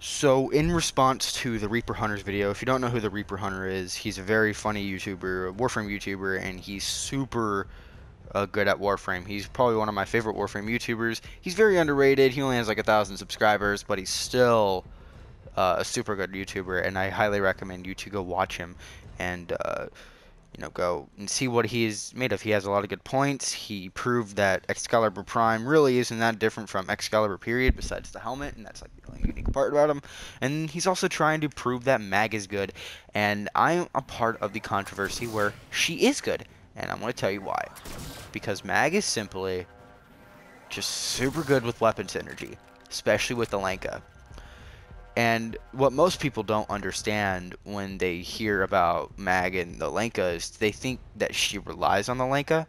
So, in response to the Reaper Hunters video, if you don't know who the Reaper Hunter is, he's a very funny YouTuber, a Warframe YouTuber, and he's super good at Warframe. He's probably one of my favorite Warframe YouTubers. He's very underrated. He only has like 1,000 subscribers, but he's still a super good YouTuber, and I highly recommend you to go watch him and go and see what he's made of. He has a lot of good points. He proved that Excalibur Prime really isn't that different from Excalibur period, besides the helmet, and that's like the only unique part about him. And he's also trying to prove that Mag is good, and I'm a part of the controversy where she is good, and I'm going to tell you why. Because Mag is simply just super good with weapon synergy, especially with the Lanka. And what most people don't understand when they hear about Mag and the Lenka is they think that she relies on the Lenka,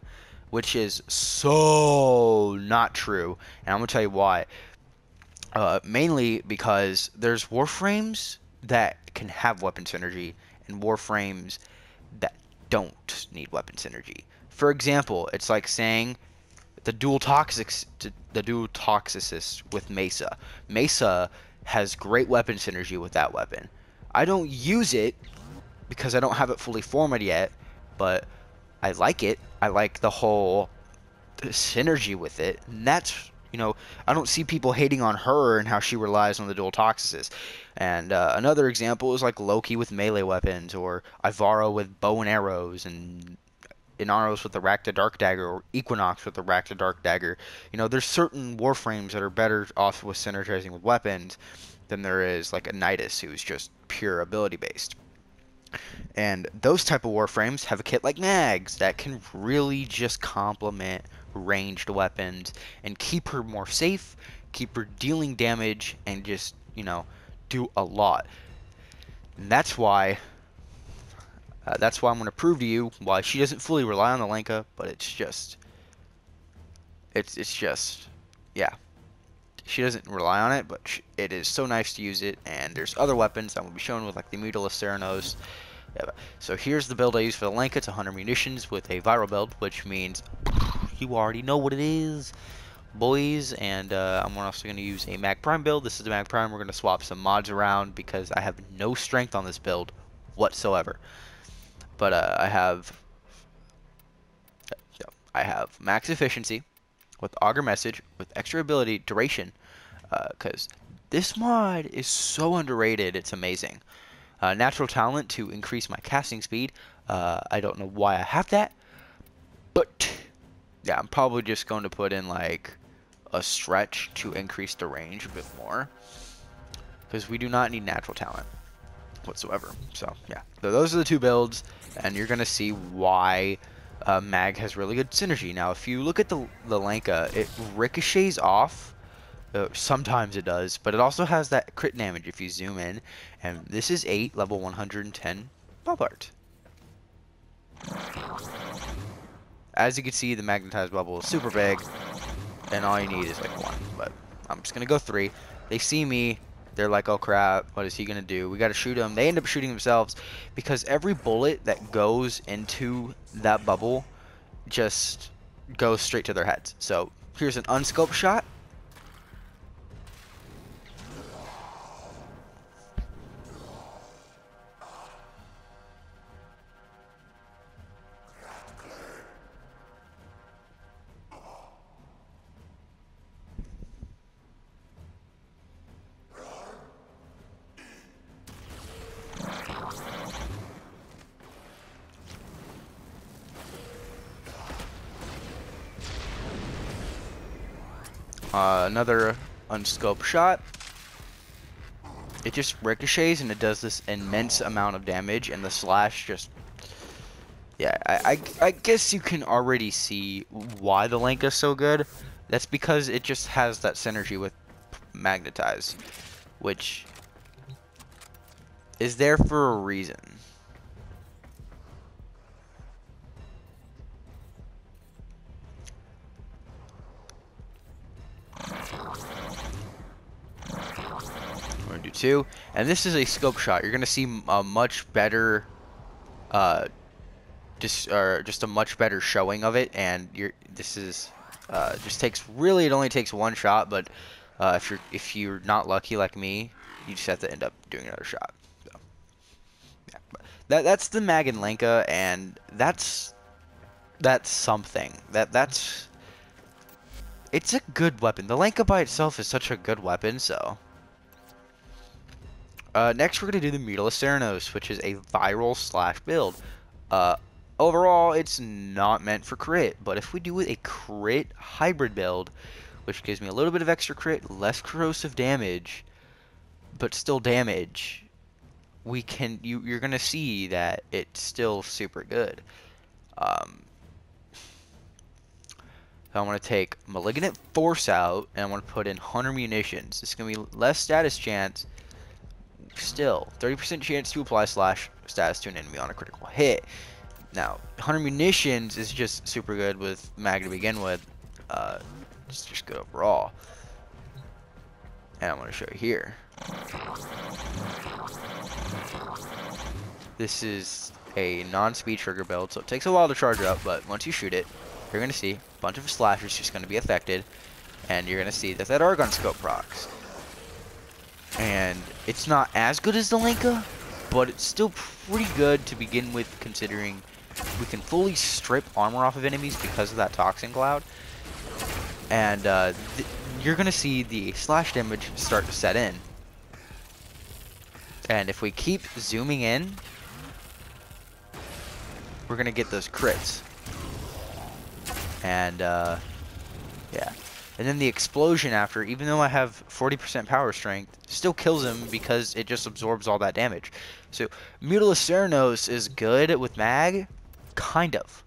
which is so not true. And I'm going to tell you why. Mainly because there's Warframes that can have weapon synergy and Warframes that don't need weapon synergy. For example, it's like saying the dual toxicist with Mesa. Mesa has great weapon synergy with that weapon. I don't use it because I don't have it fully formed yet, but I like it. I like the whole synergy with it. And that's, I don't see people hating on her and how she relies on the dual toxicist. And another example is like Loki with melee weapons, or Ivaro with bow and arrows, and Inaros with the Rakta Dark Dagger, or Equinox with the Rakta Dark Dagger. There's certain Warframes that are better off with synergizing with weapons than there is like a Nidus, who's just pure ability based. And those type of Warframes have a kit like Mags that can really just complement ranged weapons and keep her more safe, keep her dealing damage, and just, do a lot. And that's why I'm going to prove to you why she doesn't fully rely on the Lanka, but it's just, yeah. She doesn't rely on it, but it is so nice to use it, and there's other weapons that will be shown with like the Mutilus Theranos. Yeah, so here's the build I use for the Lanka. It's 100 munitions with a viral build, which means you already know what it is, boys. And I'm also going to use a Mag Prime build. This is the Mag Prime. We're going to swap some mods around because I have no strength on this build whatsoever. But I have max efficiency with auger message with extra ability duration, because this mod is so underrated. It's amazing. Natural talent to increase my casting speed. I don't know why I have that, but yeah, I'm probably just going to put in like a stretch to increase the range a bit more, because we do not need natural talent whatsoever. So yeah, those are the two builds, and you're gonna see why Mag has really good synergy. Now, if you look at the Lanka, it ricochets off. Sometimes it does, but it also has that crit damage if you zoom in. And this is 8, level 110 pop art. As you can see, the magnetized bubble is super big, and all you need is like 1. But I'm just gonna go 3. They see me. They're like, oh crap, what is he going to do? We got to shoot him. They end up shooting themselves because every bullet that goes into that bubble just goes straight to their heads. So here's an unscoped shot. Another unscoped shot. It just ricochets and it does this immense amount of damage, and the slash just, yeah, I guess you can already see why the Lanka is so good. That's because it just has that synergy with Magnetize, which is there for a reason. We're gonna do 2, and this is a scope shot. You're gonna see a much better, just a much better showing of it. And this is just takes, really, it only takes 1 shot. But if you're not lucky like me, you just have to end up doing another shot. So, yeah. But that's the Mag and Lenka, and that's something. It's a good weapon. The Lenka by itself is such a good weapon, so. Next, we're going to do the Mutilus Theranos, which is a viral slash build. Overall, it's not meant for crit, but if we do a crit hybrid build, which gives me a little bit of extra crit, less corrosive damage, but still damage, you're going to see that it's still super good. So I want to take Malignant Force out, and I want to put in Hunter Munitions. It's going to be less status chance. Still, 30% chance to apply slash status to an enemy on a critical hit. Now, Hunter Munitions is just super good with Mag to begin with. It's just good overall. And I'm going to show you here. This is a non-speed trigger build, so it takes a while to charge up, but once you shoot it, you're going to see a bunch of slashers just going to be affected, and you're going to see that Argon Scope procs. And it's not as good as the Lenka, but it's still pretty good to begin with, considering we can fully strip armor off of enemies because of that Toxin Cloud. And you're going to see the slash damage start to set in. And if we keep zooming in, we're going to get those crits. And, yeah. And then the explosion after, even though I have 40% power strength, still kills him because it just absorbs all that damage. So, Mutilus Theranos is good with Mag, kind of.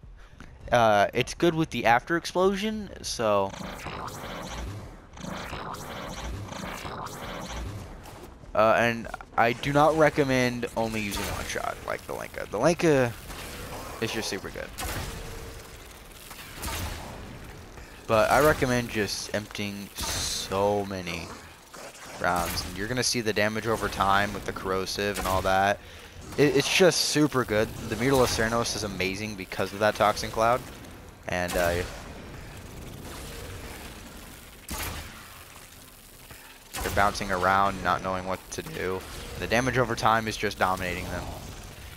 It's good with the after explosion, so... and I do not recommend only using one shot like the Lenka. The Lenka is just super good. But I recommend just emptying so many rounds. And you're going to see the damage over time with the corrosive and all that. It's just super good. The Mutilus Theranos is amazing because of that Toxin Cloud. And they're bouncing around, not knowing what to do. The damage over time is just dominating them.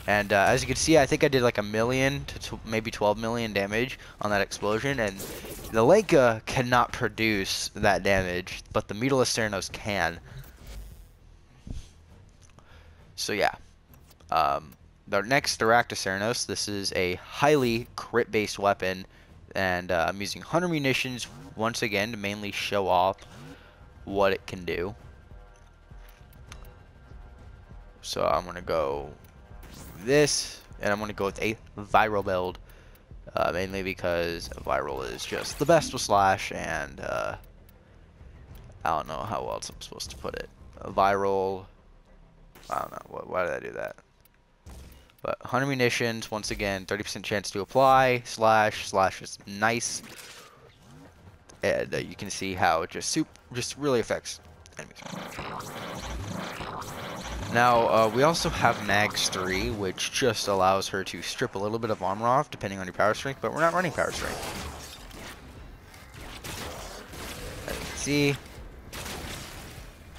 And as you can see, I think I did like 1 million to maybe 12 million damage on that explosion. And the Lenka cannot produce that damage, but the Mutilus Theranos can. So yeah. The next Aractus Theranos, this is a highly crit-based weapon. And I'm using Hunter Munitions once again to mainly show off what it can do. So I'm going to go this, and I'm going to go with a viral build, mainly because viral is just the best with slash, and I don't know how else I'm supposed to put it. Viral, I don't know, why did I do that? But Hunter Munitions, once again, 30% chance to apply, slash is nice, and you can see how it just really affects enemies. Now, we also have Mags 3, which just allows her to strip a little bit of armor off, depending on your power strength, but we're not running power strength. As you can see,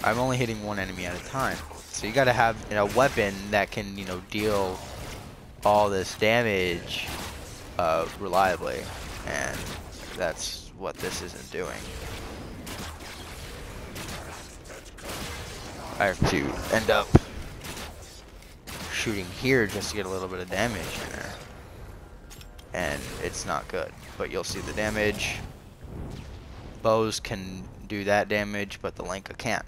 I'm only hitting one enemy at a time. So you gotta have a weapon that can, deal all this damage reliably, and that's what this isn't doing. I have to end up shooting here just to get a little bit of damage in there. And it's not good. But you'll see the damage. Bows can do that damage, but the Lenka can't.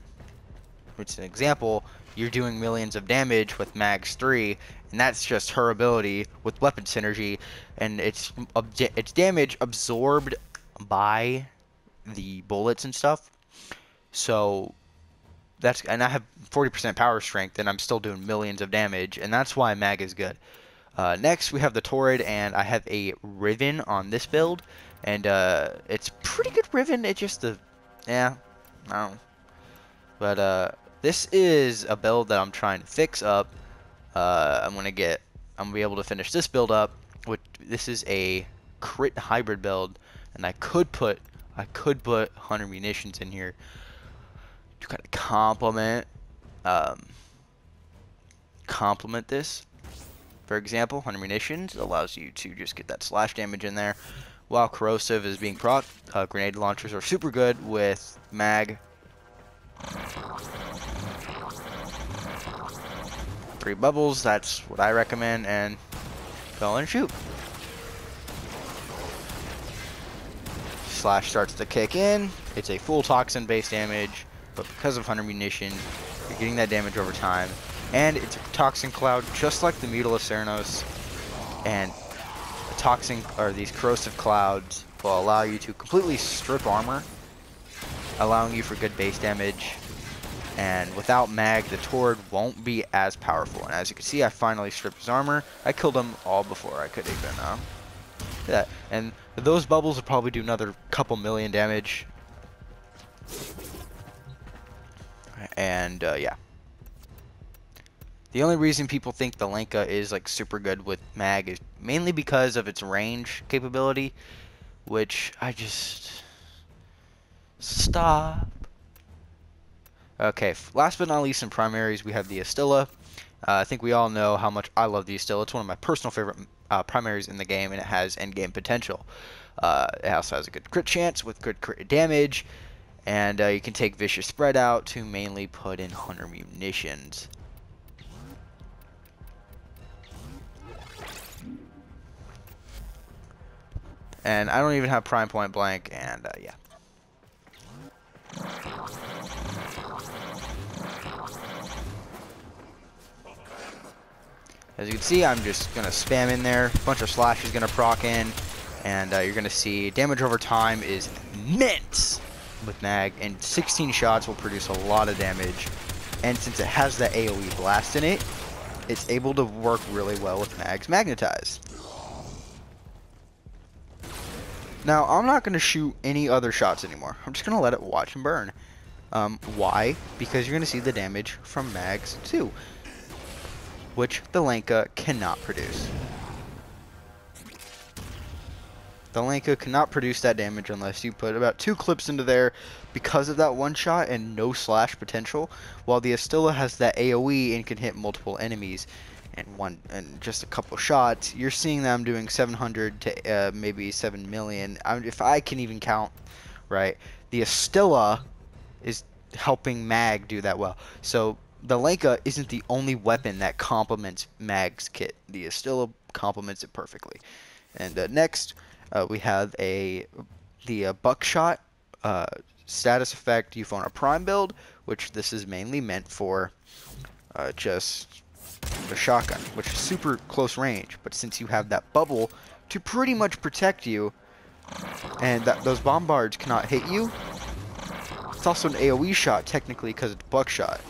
It's an example, you're doing millions of damage with Mags 3, and that's just her ability with weapon synergy, and it's damage absorbed by the bullets and stuff. So and I have 40% power strength, and I'm still doing millions of damage, and that's why Mag is good. Next, we have the Torrid, and I have a Riven on this build, and it's pretty good Riven. It's just yeah, I don't know. But this is a build that I'm trying to fix up. I'm gonna be able to finish this build up. This is a crit hybrid build, and I could put Hunter Munitions in here to kind of complement um, complement this. For example, 100 munitions allows you to just get that slash damage in there, while corrosive is being proc. Grenade launchers are super good with mag. 3 bubbles, that's what I recommend, and go and shoot. Slash starts to kick in. It's a full toxin base damage, but because of 100 munition, you're getting that damage over time. And it's a toxin cloud, just like the Mutilus Ceranos. And the toxin, or these corrosive clouds, will allow you to completely strip armor, allowing you for good base damage. And without mag, the Tord won't be as powerful. And as you can see, I finally stripped his armor. I killed him all before I could even do that. And those bubbles will probably do another couple million damage. And yeah. The only reason people think the Lenka is like super good with mag is mainly because of its range capability, which I just... Stop. Okay, last but not least in primaries, we have the Astilla. I think we all know how much I love the Astilla. It's one of my personal favorite primaries in the game, and it has endgame potential. It also has a good crit chance with good crit damage, and you can take Vicious Spread out to mainly put in 100 munitions. And I don't even have Prime Point Blank, and yeah. As you can see, I'm just going to spam in there. A bunch of slash is going to proc in. And you're going to see damage over time is immense with mag. And 16 shots will produce a lot of damage. And since it has that AoE blast in it, it's able to work really well with mag's Magnetize. Now, I'm not going to shoot any other shots anymore. I'm just going to let it watch and burn. Why? Because you're going to see the damage from mags too, which the Lenka cannot produce. The Lenka cannot produce that damage unless you put about 2 clips into there because of that one shot and no slash potential, while the Astilla has that AoE and can hit multiple enemies and just a couple shots. You're seeing them doing 700 to maybe 7 million. If I can even count, right? The Astilla is helping mag do that well. So the Lenka isn't the only weapon that complements mag's kit. The Astilla complements it perfectly. And next, we have the buckshot status effect Euphona Prime build, which this is mainly meant for just the shotgun, which is super close range. But since you have that bubble to pretty much protect you, and those bombards cannot hit you, it's also an AoE shot technically because it's buckshot.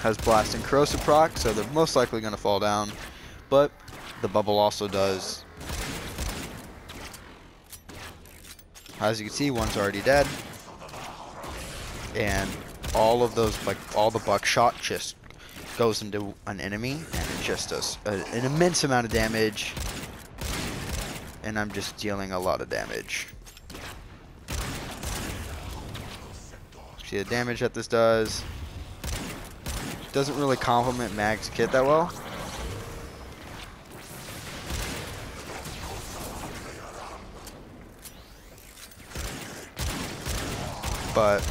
Has blast and corrosive proc, so they're most likely going to fall down, but the bubble also does. As you can see, one's already dead, and all of those, like all the buckshot, just goes into an enemy, and it just does an immense amount of damage. And I'm just dealing a lot of damage. See the damage that this does. Doesn't really complement mag's kit that well. But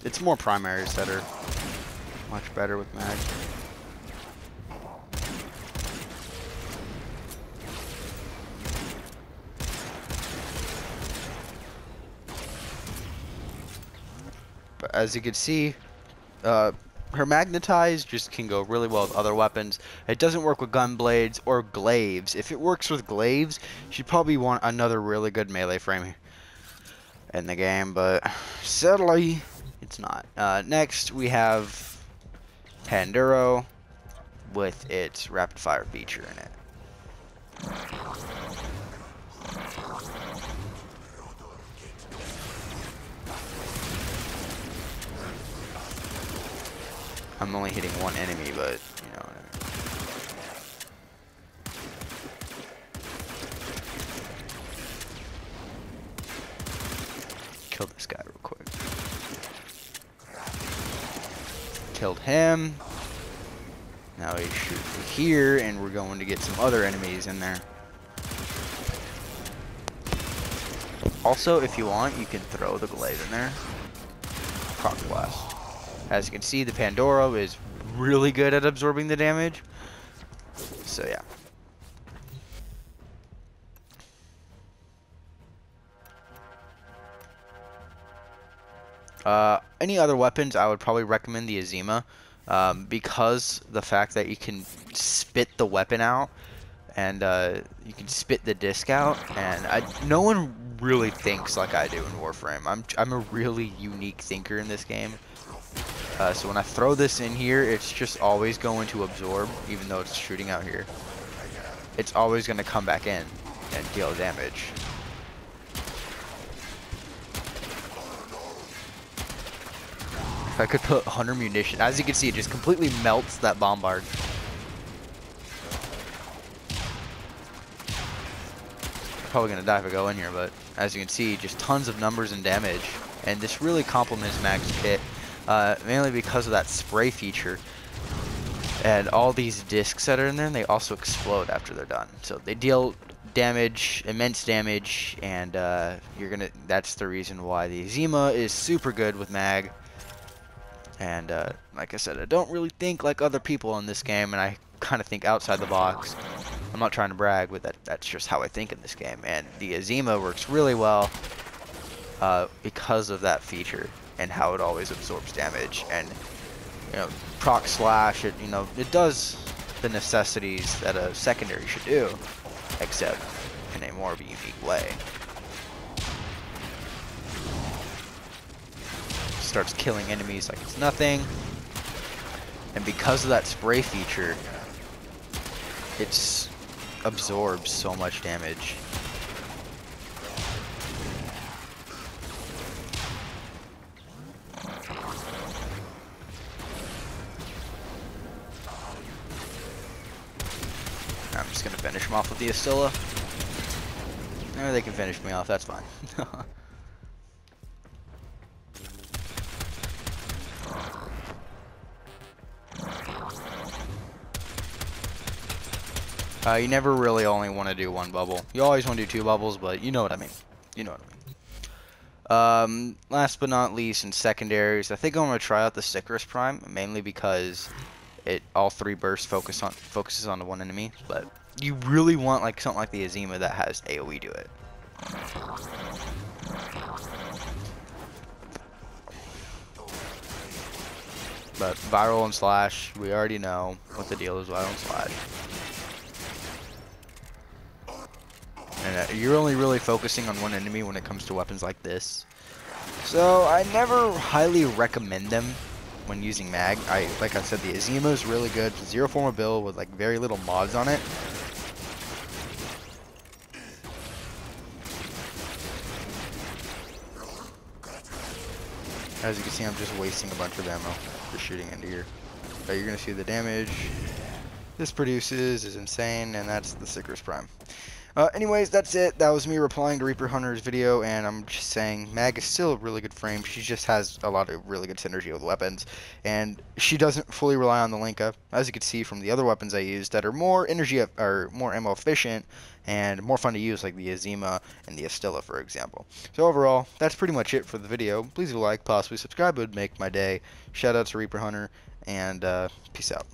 it's more primaries that are much better with mag. But as you can see, her Magnetize just can go really well with other weapons. It doesn't work with gun blades or glaives. If it works with glaives, she'd probably want another really good melee frame in the game, but sadly, it's not. Next, we have Panduro with its rapid fire feature in it. I'm only hitting one enemy, but you know. Kill this guy real quick. Killed him. Now he's shooting here, and we're going to get some other enemies in there. Also, if you want, you can throw the glaive in there. Proc blast. As you can see, the Pandora is really good at absorbing the damage. So yeah. Any other weapons, I would probably recommend the Azima, because the fact that you can spit the weapon out, and you can spit the disc out, and no one really thinks like I do in Warframe. I'm a really unique thinker in this game. So when I throw this in here, it's just always going to absorb, even though it's shooting out here. It's always going to come back in and deal damage. If I could put 100 munition, as you can see, it just completely melts that bombard. Probably gonna die if I go in here, but as you can see, just tons of numbers and damage, and this really complements Mag's kit, mainly because of that spray feature, and all these discs that are in there, and they also explode after they're done, so they deal damage, immense damage, and that's the reason why the Azima is super good with Mag. And like I said, I don't really think like other people in this game, and I kind of think outside the box. I'm not trying to brag, but that's just how I think in this game. And the Azima works really well because of that feature and how it always absorbs damage. And you know, proc slash, it does the necessities that a secondary should do, except in a more of a unique way. Starts killing enemies like it's nothing, and because of that spray feature, it absorbs so much damage. I'm just gonna finish him off with the Astilla. Or they can finish me off, that's fine. You never really only want to do one bubble. You always want to do two bubbles, but you know what I mean. You know what I mean. Last but not least, in secondaries, I think I'm going to try out the Sicarus Prime, mainly because all three bursts focuses on the one enemy. But you really want like something like the Azima that has AoE to it. But Viral and Slash, we already know what the deal is with Viral and Slash. And you're only really focusing on one enemy when it comes to weapons like this. So I never highly recommend them when using Mag. Like I said, the Azima is really good. Zero form of build with like very little mods on it. As you can see, I'm just wasting a bunch of ammo just shooting into here. But you're gonna see the damage this produces is insane, and that's the Sicarus Prime. Anyways, that's it. That was me replying to Reaper Hunter's video, and I'm just saying Mag is still a really good frame. She just has a lot of really good synergy with weapons, and she doesn't fully rely on the Linka, as you can see from the other weapons I used that are more more ammo efficient and more fun to use, like the Azima and the Astilla, for example. So overall, that's pretty much it for the video. Please do like, possibly subscribe. It would make my day. Shout out to Reaper Hunter, and peace out.